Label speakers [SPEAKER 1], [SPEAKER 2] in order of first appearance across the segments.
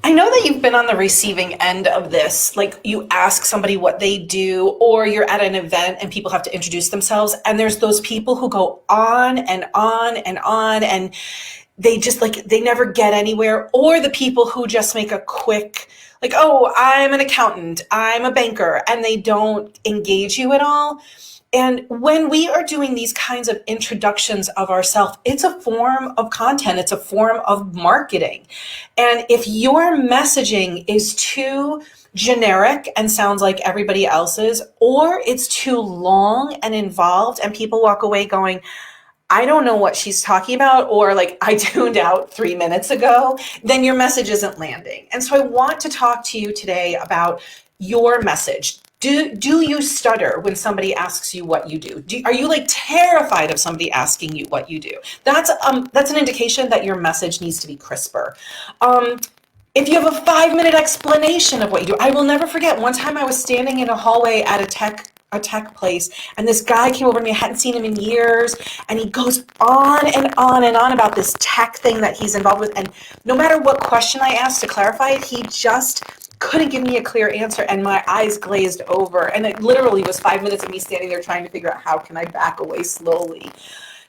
[SPEAKER 1] I know that you've been on the receiving end of this. Like you ask somebody what they do, or you're at an event and people have to introduce themselves. And there's those people who go on and on and on, and they just they never get anywhere. Or the people who just make a quick, like, oh, I'm an accountant, I'm a banker, and they don't engage you at all. And when we are doing these kinds of introductions of ourselves, it's a form of content, it's a form of marketing. And if your messaging is too generic and sounds like everybody else's, or it's too long and involved, and people walk away going, I don't know what she's talking about, or like I tuned out 3 minutes ago, then your message isn't landing. And so I want to talk to you today about your message. Do you stutter when somebody asks you what you do? Are you like terrified of somebody asking you what you do? That's an indication that your message needs to be crisper. If you have a 5-minute explanation of what you do, I will never forget one time I was standing in a hallway at a tech place, and this guy came over to me. I hadn't seen him in years, and he goes on and on and on about this tech thing that he's involved with. And no matter what question I asked to clarify it, he just couldn't give me a clear answer, and my eyes glazed over. And it literally was 5 minutes of me standing there trying to figure out how can I back away slowly.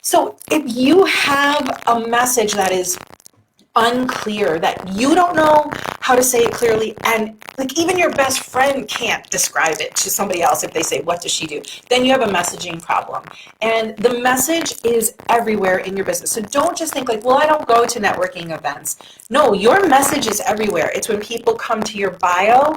[SPEAKER 1] So if you have a message that is unclear, that you don't know how to say it clearly, and like even your best friend can't describe it to somebody else if they say, what does she do? Then you have a messaging problem. And the message is everywhere in your business. So don't just think like, well, I don't go to networking events. No, your message is everywhere. It's when people come to your bio,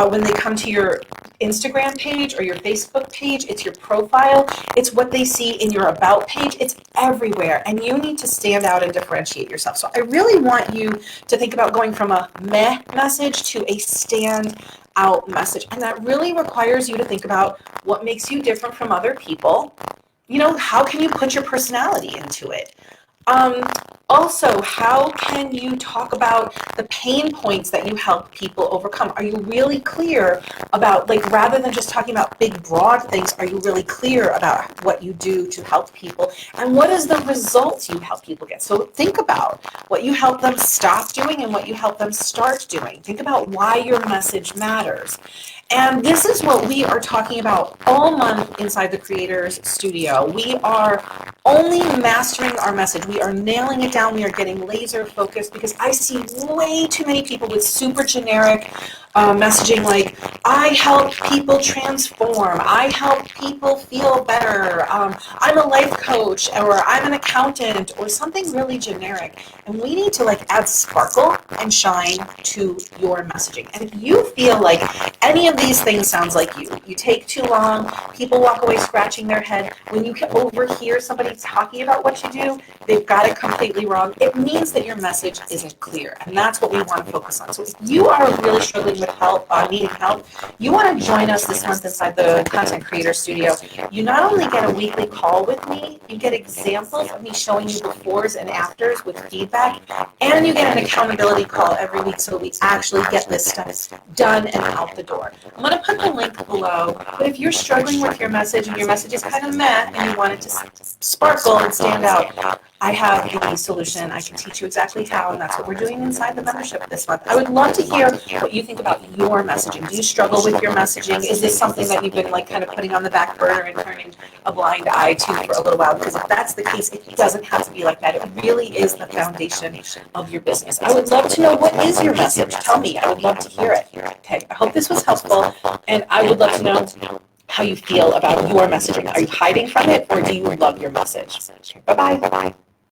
[SPEAKER 1] when they come to your Instagram page or your Facebook page, it's your profile, it's what they see in your about page, it's everywhere. And you need to stand out and differentiate yourself. So I really want you to think about going from a meh message to a stand out message. And that really requires you to think about what makes you different from other people. You know, how can you put your personality into it? Also, how can you talk about the pain points that you help people overcome? Are you really clear about, like, rather than just talking about big, broad things, are you really clear about what you do to help people? And what is the results you help people get? So think about what you help them stop doing and what you help them start doing. Think about why your message matters. And this is what we are talking about all month inside the Creators Studio. We are only mastering our message. We are nailing it down. We are getting laser focused, because I see way too many people with super generic messaging like, I help people transform, I help people feel better, I'm a life coach, or I'm an accountant, or something really generic. And we need to like add sparkle and shine to your messaging. And if you feel like any of these things sounds like you take too long, people walk away scratching their head, when you can overhear somebody talking about what you do, they've got it completely wrong, it means that your message isn't clear. And that's what we want to focus on. So if you are really struggling with help, needing help, you want to join us this month inside the Content Creator Studio. You not only get a weekly call with me, you get examples of me showing you befores and afters with feedback, and you get an accountability call every week so we actually get this stuff done and out the door. I'm going to put the link below, but if you're struggling with your message and your message is kind of meh and you want it to sparkle and stand out, I have a solution. I can teach you exactly how, and that's what we're doing inside the membership this month. I would love to hear what you think about your messaging. Do you struggle with your messaging? Is this something that you've been like kind of putting on the back burner and turning a blind eye to for a little while? Because if that's the case, it doesn't have to be like that. It really is the foundation of your business. I would love to know, what is your message? Tell me. I would love to hear it. Okay, I hope this was helpful, and I would love to know how you feel about your messaging. Are you hiding from it, or do you love your message? Bye-bye.